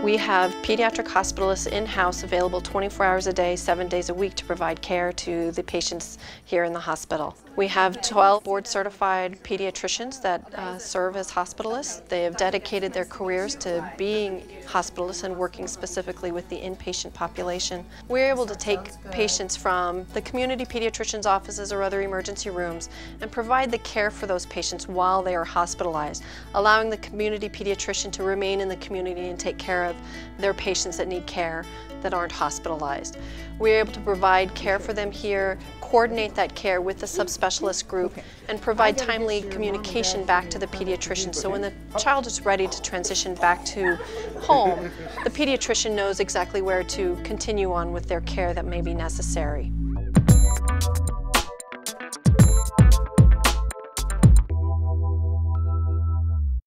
We have pediatric hospitalists in-house available 24 hours a day, 7 days a week to provide care to the patients here in the hospital. We have 12 board-certified pediatricians that serve as hospitalists. They have dedicated their careers to being hospitalists and working specifically with the inpatient population. We're able to take patients from the community pediatricians' offices or other emergency rooms and provide the care for those patients while they are hospitalized, allowing the community pediatrician to remain in the community and take care of their patients that need care that aren't hospitalized. We're able to provide care for them here, coordinate that care with the subspecialist group, and provide timely communication back to the pediatrician. So when the child is ready to transition back to home, the pediatrician knows exactly where to continue on with their care that may be necessary.